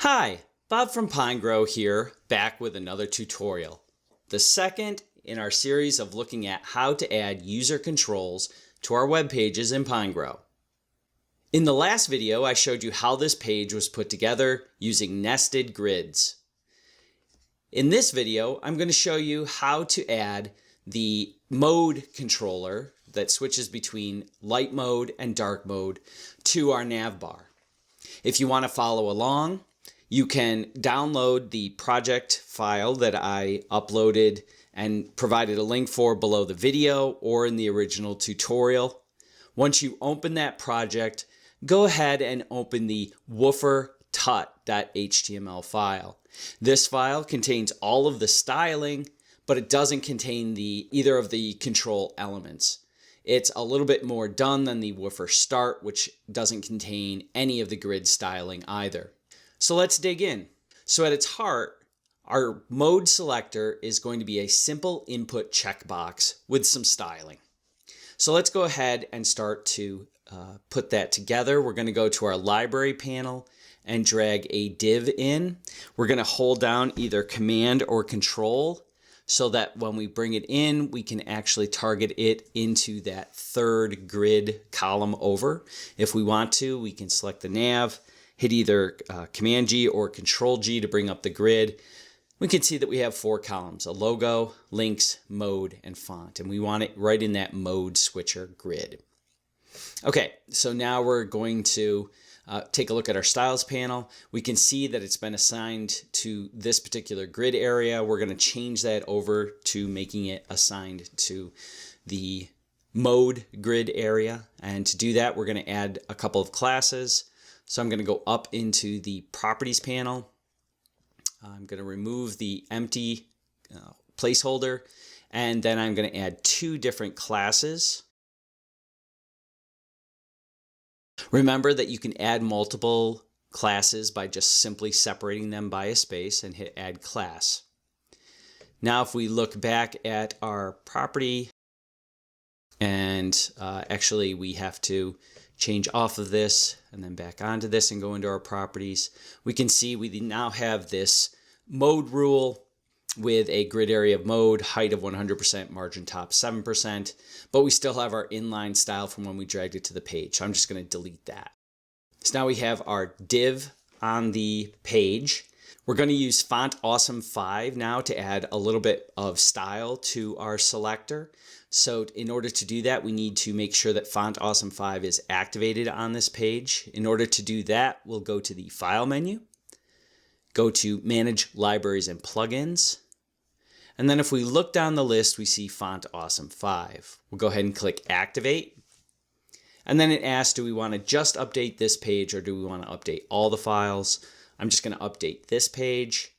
Hi, Bob from PineGrow here, back with another tutorial. The second in our series of looking at how to add user controls to our web pages in PineGrow. In the last video, I showed you how this page was put together using nested grids. In this video, I'm going to show you how to add the mode controller that switches between light mode and dark mode to our nav bar. If you want to follow along, you can download the project file that I uploaded and provided a link for below the video or in the original tutorial. Once you open that project, go ahead and open the woofer.tut.html file. This file contains all of the styling, but it doesn't contain either of the control elements. It's a little bit more done than the woofer start, which doesn't contain any of the grid styling either. So let's dig in. So at its heart, our mode selector is going to be a simple input checkbox with some styling. So let's go ahead and start to put that together. We're going to go to our library panel and drag a div in. We're going to hold down either Command or Control so that when we bring it in, we can actually target it into that third grid column over. If we want to, we can select the nav, hit either Command G or Control G to bring up the grid. We can see that we have 4 columns: a logo, links, mode, and font. And we want it right in that mode switcher grid. Okay, so now we're going to take a look at our styles panel. We can see that it's been assigned to this particular grid area. We're going to change that over to making it assigned to the mode grid area. And to do that, we're going to add a couple of classes. So I'm going to go up into the properties panel. I'm going to remove the empty placeholder, and then I'm going to add 2 different classes. Remember that you can add multiple classes by just simply separating them by a space and hit add class. Now if we look back at our property, and actually we have to change off of this and then back onto this and go into our properties, we can see we now have this mode rule with a grid area of mode, height of 100%, margin top 7%, but we still have our inline style from when we dragged it to the page. So I'm just going to delete that. So now we have our div on the page. We're going to use Font Awesome 5 now to add a little bit of style to our selector. So in order to do that, we need to make sure that Font Awesome 5 is activated on this page. In order to do that, we'll go to the File menu, go to Manage Libraries and Plugins, and then if we look down the list, we see Font Awesome 5. We'll go ahead and click Activate. And then it asks, do we want to just update this page or do we want to update all the files? I'm just going to update this page,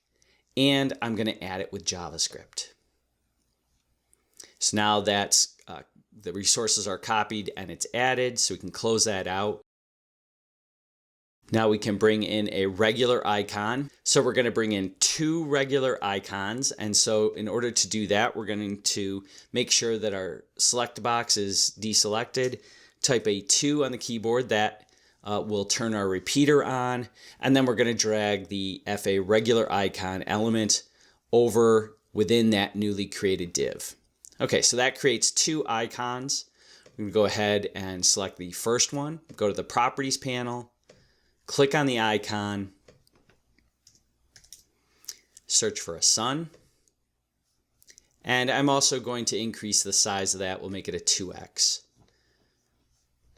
and I'm going to add it with JavaScript. So now that's the resources are copied and it's added, so we can close that out. Now we can bring in a regular icon. So we're going to bring in 2 regular icons. And so in order to do that, we're going to make sure that our select box is deselected. Type a 2 on the keyboard. That will turn our repeater on. And then we're going to drag the FA regular icon element over within that newly created div. Okay, so that creates 2 icons. We can go ahead and select the first one, go to the properties panel, click on the icon, search for a sun, and I'm also going to increase the size of that. We'll make it a 2x.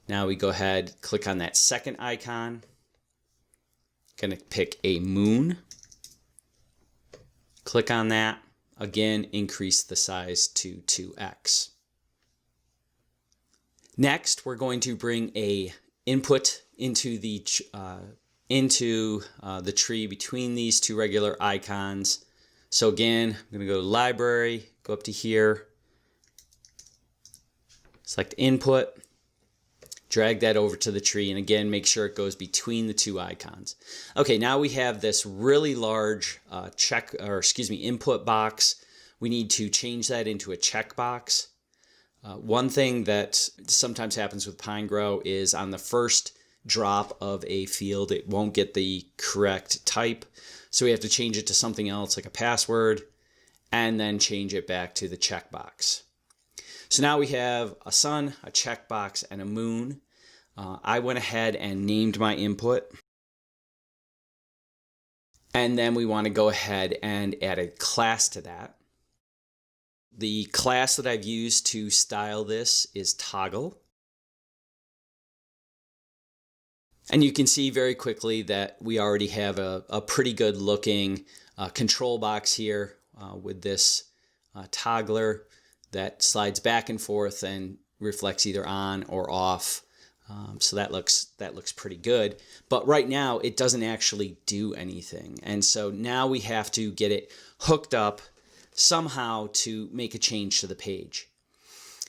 Now we go ahead, click on that second icon, going to pick a moon, click on that, again increase the size to 2x. Next, we're going to bring a input into the tree between these 2 regular icons. So again, I'm going to go to Library, go up to here, select Input, drag that over to the tree, and again make sure it goes between the 2 icons. Okay, now we have this really large input box. We need to change that into a checkbox. One thing that sometimes happens with PineGrow is on the first drop of a field, it won't get the correct type. So we have to change it to something else like a password and then change it back to the checkbox. So now we have a sun, a checkbox, and a moon. I went ahead and named my input. And then we want to go ahead and add a class to that. The class that I've used to style this is toggle. And you can see very quickly that we already have a pretty good looking control box here with this toggler that slides back and forth and reflects either on or off. So that looks pretty good. But right now it doesn't actually do anything. And so now we have to get it hooked up somehow to make a change to the page.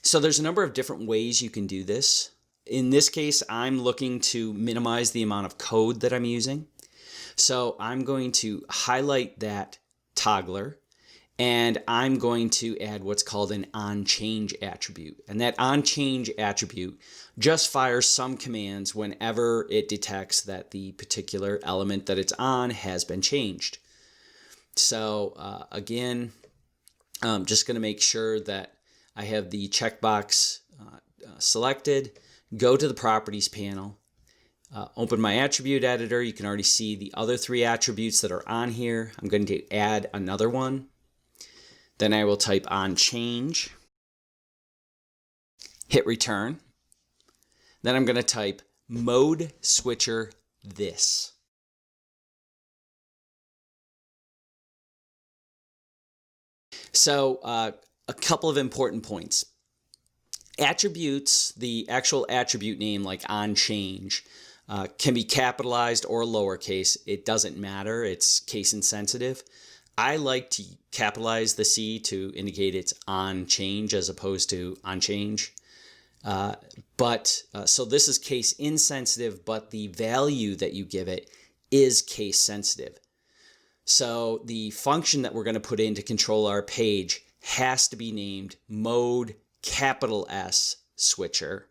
So there's a number of different ways you can do this. In this case, I'm looking to minimize the amount of code that I'm using. So I'm going to highlight that toggler, and I'm going to add what's called an onchange attribute. And that onchange attribute just fires some commands whenever it detects that the particular element that it's on has been changed. So again, I'm just going to make sure that I have the checkbox selected. Go to the properties panel, open my attribute editor. You can already see the other three attributes that are on here. I'm going to add another one. Then I will type onchange, hit return. Then I'm going to type mode switcher this. So a couple of important points. Attributes, the actual attribute name like onchange, can be capitalized or lowercase. It doesn't matter. It's case insensitive. I like to capitalize the C to indicate it's onchange as opposed to onchange. So this is case insensitive, but the value that you give it is case sensitive. So the function that we're going to put in to control our page has to be named mode S switcher.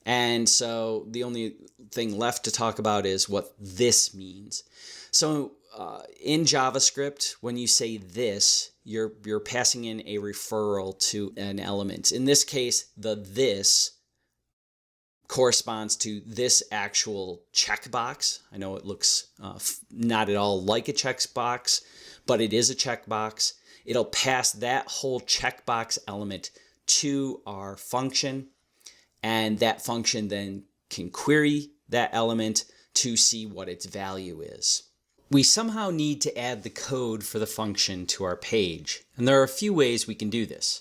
And so the only thing left to talk about is what this means. So in JavaScript, when you say this, you're passing in a referral to an element. In this case, the this corresponds to this actual checkbox. I know it looks not at all like a checkbox, but it is a checkbox. It'll pass that whole checkbox element to our function, and that function then can query that element to see what its value is. We somehow need to add the code for the function to our page, and there are a few ways we can do this.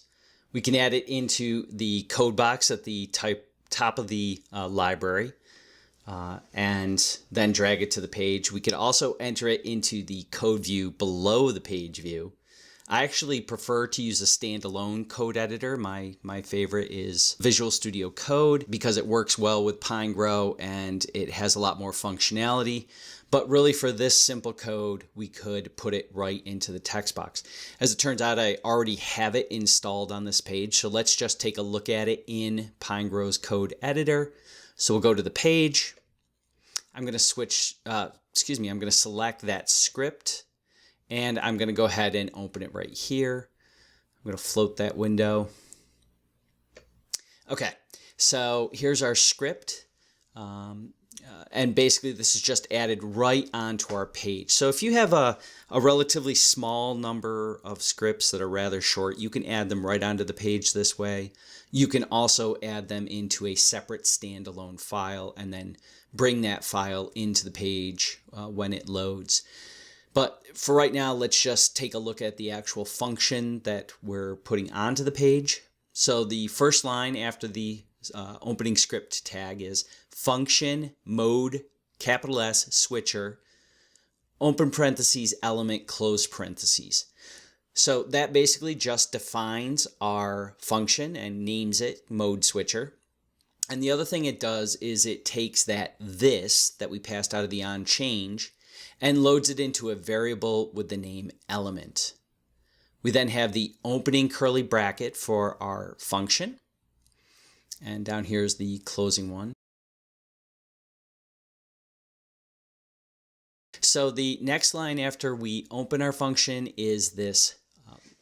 We can add it into the code box at the top of the library and then drag it to the page. We could also enter it into the code view below the page view. I actually prefer to use a standalone code editor. My favorite is Visual Studio Code because it works well with Pinegrow and it has a lot more functionality. But really for this simple code, we could put it right into the text box. As it turns out, I already have it installed on this page. So let's just take a look at it in Pinegrow's code editor. So we'll go to the page. I'm going to select that script. And I'm going to go ahead and open it right here. I'm going to float that window. Okay, so here's our script. And basically this is just added right onto our page. So if you have a relatively small number of scripts that are rather short, you can add them right onto the page this way. You can also add them into a separate standalone file and then bring that file into the page when it loads. But for right now, let's just take a look at the actual function that we're putting onto the page. So the first line after the opening script tag is function mode S switcher open parentheses element close parentheses. So that basically just defines our function and names it mode switcher. And the other thing it does is it takes this that we passed out of the onchange and loads it into a variable with the name element. We then have the opening curly bracket for our function. And down here is the closing one. So the next line after we open our function is this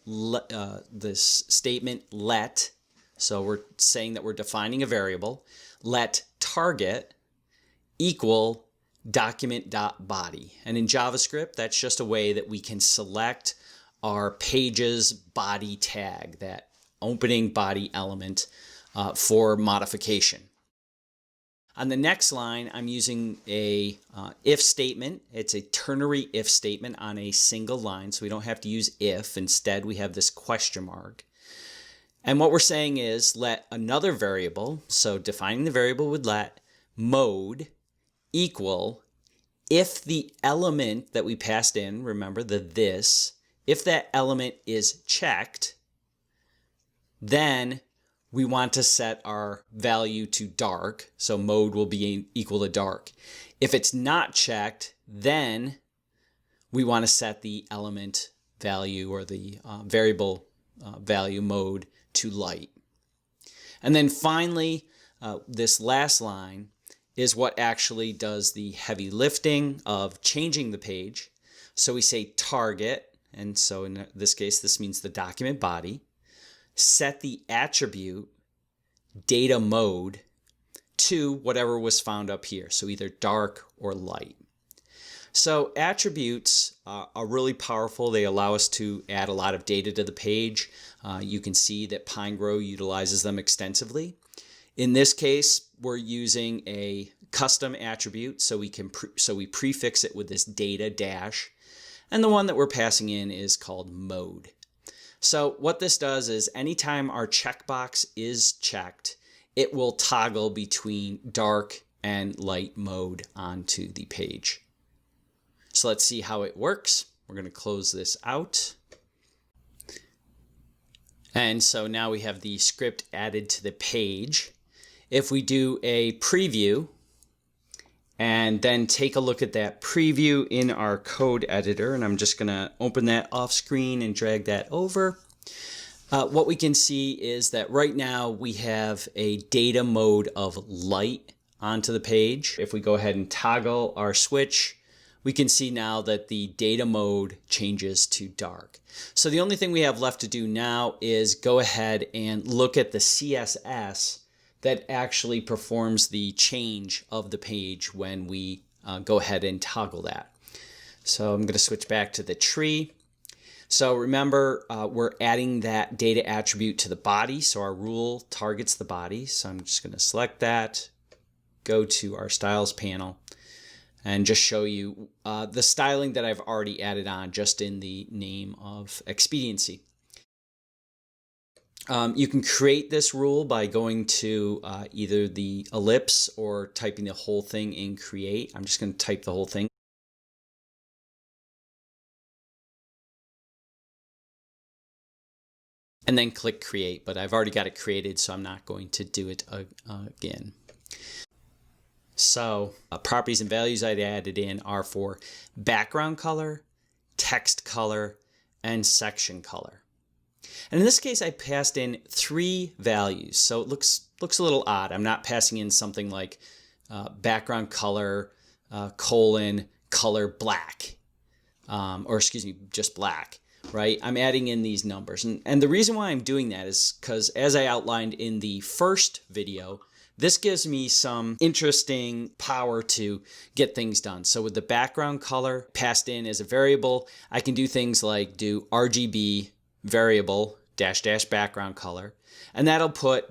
this statement let. So we're saying that we're defining a variable. Let target equal document.body. And in JavaScript, that's just a way that we can select our page's body tag, that opening body element for modification. On the next line, I'm using a if statement. It's a ternary if statement on a single line, so we don't have to use if. Instead, we have this question mark. And what we're saying is let another variable, so defining the variable with let, mode equal, if the element that we passed in, remember the this, if that element is checked, then we want to set our value to dark, so mode will be equal to dark. If it's not checked, then we want to set the element value or the variable value mode to light. And then finally, this last line is what actually does the heavy lifting of changing the page. So we say target, and so in this case, this means the document body. Set the attribute data mode to whatever was found up here, so either dark or light. So attributes are really powerful. They allow us to add a lot of data to the page. You can see that PineGrow utilizes them extensively. In this case, we're using a custom attribute, so we prefix it with this data dash, and the one that we're passing in is called mode. So what this does is anytime our checkbox is checked, it will toggle between dark and light mode onto the page. So let's see how it works. We're going to close this out. And so now we have the script added to the page. If we do a preview and then take a look at that preview in our code editor, and I'm just going to open that off screen and drag that over. What we can see is that right now we have a data mode of light onto the page. If we go ahead and toggle our switch, we can see now that the data mode changes to dark. So the only thing we have left to do now is go ahead and look at the CSS that actually performs the change of the page when we go ahead and toggle that. So I'm going to switch back to the tree. So remember, we're adding that data attribute to the body, so our rule targets the body. So I'm just going to select that, go to our styles panel, and just show you the styling that I've already added on just in the name of expediency. You can create this rule by going to either the ellipse or typing the whole thing in create. I'm just going to type the whole thing. And then click create, but I've already got it created, so I'm not going to do it again. So properties and values I added in are for background color, text color, and section color. And in this case, I passed in 3 values, so it looks a little odd. I'm not passing in something like background color, colon, color black, or excuse me, just black, right? I'm adding in these numbers. And the reason why I'm doing that is because, as I outlined in the first video, this gives me some interesting power to get things done. So with the background color passed in as a variable, I can do things like do RGB variable -- background color, and that'll put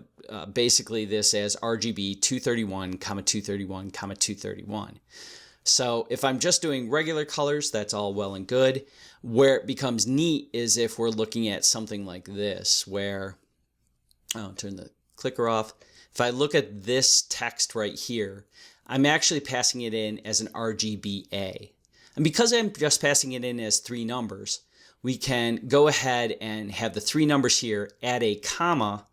basically this as RGB 231, 231, 231. So if I'm just doing regular colors, that's all well and good. Where it becomes neat is if we're looking at something like this, where I'll turn the clicker off. If I look at this text right here, I'm actually passing it in as an RGBA. And because I'm just passing it in as 3 numbers, we can go ahead and have the 3 numbers here, add a comma,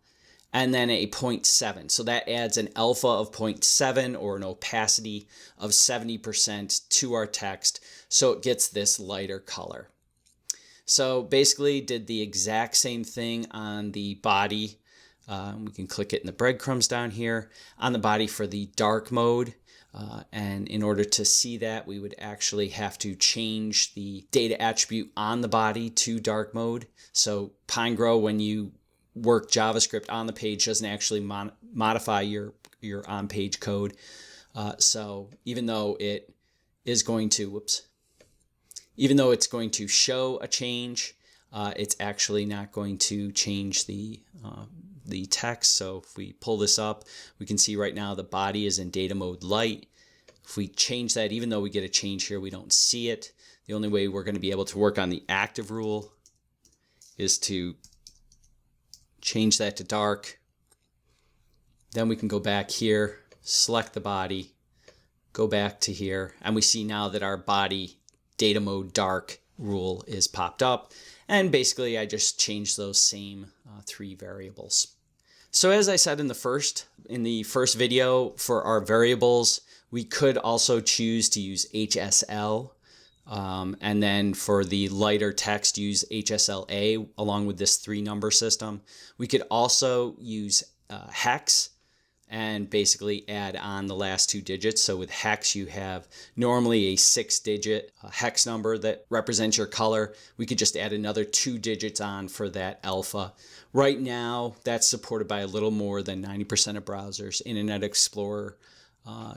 and then a 0.7. So that adds an alpha of 0.7 or an opacity of 70% to our text, so it gets this lighter color. So basically did the exact same thing on the body. We can click it in the breadcrumbs down here. On the body for the dark mode, And in order to see that, we would actually have to change the data attribute on the body to dark mode. So PineGrow, when you work JavaScript on the page, doesn't actually modify your on-page code. So even though it is going to, even though it's going to show a change, it's actually not going to change the text. So if we pull this up, we can see right now the body is in data mode light. If we change that, even though we get a change here, we don't see it. The only way we're going to be able to work on the active rule is to change that to dark. Then we can go back here, select the body, go back to here, and we see now that our body data mode dark rule is popped up. And basically I just changed those same 3 variables. So as I said in the first video, for our variables, we could also choose to use HSL, and then for the lighter text, use HSLA along with this 3-number system. We could also use hex and basically add on the last 2 digits. So with hex, you have normally a 6-digit hex number that represents your color. We could just add another 2 digits on for that alpha. Right now, that's supported by a little more than 90% of browsers. Internet Explorer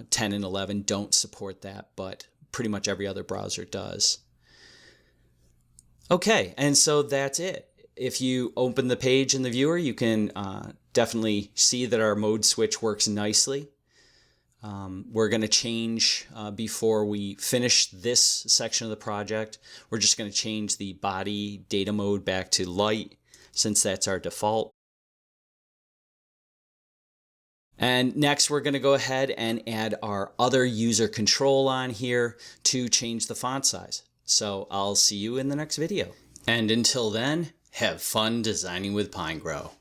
10 and 11 don't support that, but pretty much every other browser does. Okay, and so that's it. If you open the page in the viewer, you can definitely see that our mode switch works nicely. We're going to change, before we finish this section of the project, we're just going to change the body data mode back to light, since that's our default. And next, we're going to go ahead and add our other user control on here to change the font size. So I'll see you in the next video. And until then, have fun designing with PineGrow.